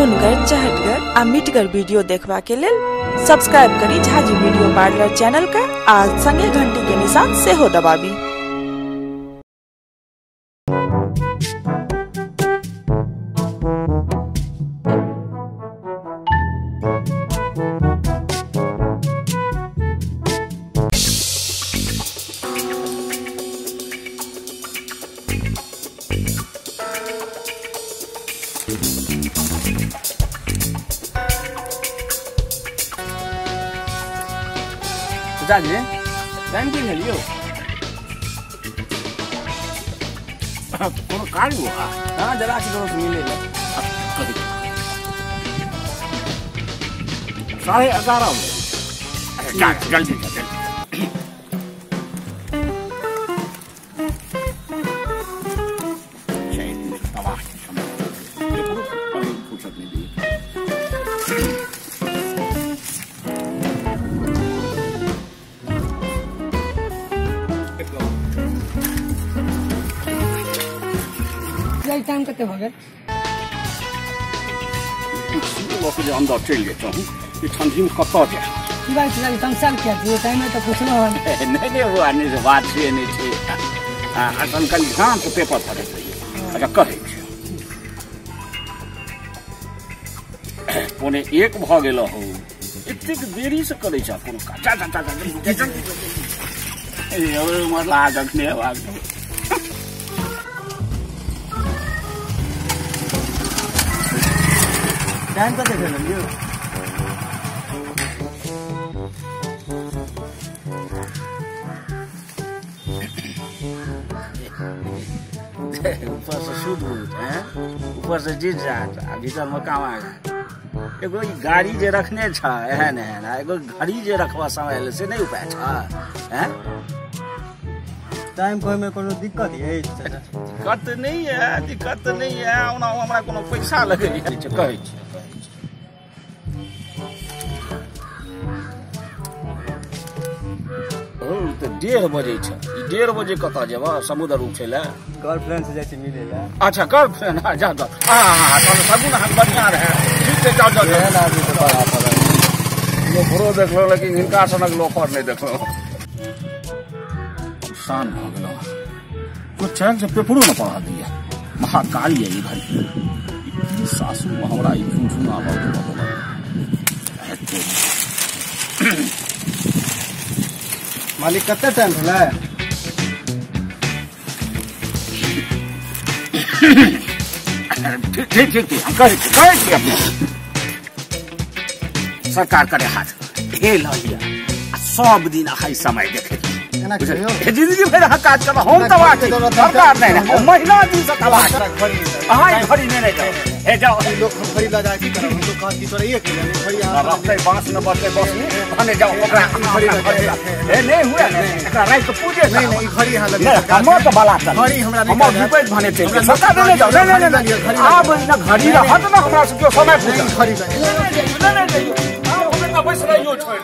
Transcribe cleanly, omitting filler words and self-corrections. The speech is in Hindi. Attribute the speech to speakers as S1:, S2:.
S1: नुनगर, चहटगर आ मीठगर वीडियो देखबा के लेल सब्सक्राइब करी झाजी वीडियो पार्लर चैनल का आ संगे घंटी के निशान से हो दबाबी।
S2: जाजे टाइम की लियो कोनो कार्य हुआ हां जरा की दोस्त मिले ले 11:30 जल्दी
S3: टाइम कते भगे
S2: लोग के अंदर चल जेतो ये ठंडी में कतो जा
S3: की बात है संसार क्या ये टाइम में तो पूछलो
S2: नहीं वो आने से बात छे नहीं छे असन कल हां तो पेपर पढ़े अच्छा कहे कोने एक भ गेलो हो इतने देरी से करे छ कोनो का चा ए और मत लागत ने बात
S3: टाइम कते भेल लियो
S2: ऊपर से सूट है ऊपर से जीत जात भीतर में काम आ एगो गाड़ी जे रखने छ एहन एहन एगो घड़ी जे रखवा समय से नहीं उपाय छ हैं
S3: टाइम कोई में कोनो दिक्कत है
S2: दिक्कत नहीं है ओना हमरा कोनो पैसा लगे छै कहै छै तो 1:30 बजे छ 1:30 बजे कता जेबा समुद्र उठे ले
S3: गर्लफ्रेंड से जाय मिले ले
S2: अच्छा गर्लफ्रेंड जा तो सगुन हम बढ़िया रहे ठीक से जाओ
S3: ना आदमी तो बड़ा पड़ा
S2: ये फोरो देखलो लेकिन इनका सनक लोफर नहीं देखलो शान हो गेलो तो चैन से पेपरो न पढ़ा दिया महाकाली है ये घड़ी सासू हमरा ई सुना बहुत
S3: मालिक कते टाइम भेलै
S2: ठीक हम कहे अपने सरकार करे हाथ हे लिया सब दिन हाई समय देखे जिंदगी भर काज कर हम तबाह सरकार नहीं महीना दिन से तबाह घड़ी नहीं जाओ हे जाओ
S3: लोग खड़ी लगा की करो हम तो कह की तोरा एक खड़ी
S2: रखते बांस न बचे बस में भने जाओ ओकरा खड़ी ए नहीं हुआ एकरा रात के पूजे
S3: नहीं घड़ी हां लगे
S2: हम तो बाला
S3: घड़ी हमरा
S2: हम विपद भने ते सरकार नहीं जाओ नहीं अब न घड़ी रहत न हमरा से समय पूजा
S3: खड़ी
S2: नहीं अब हम का पैसा यो छोड़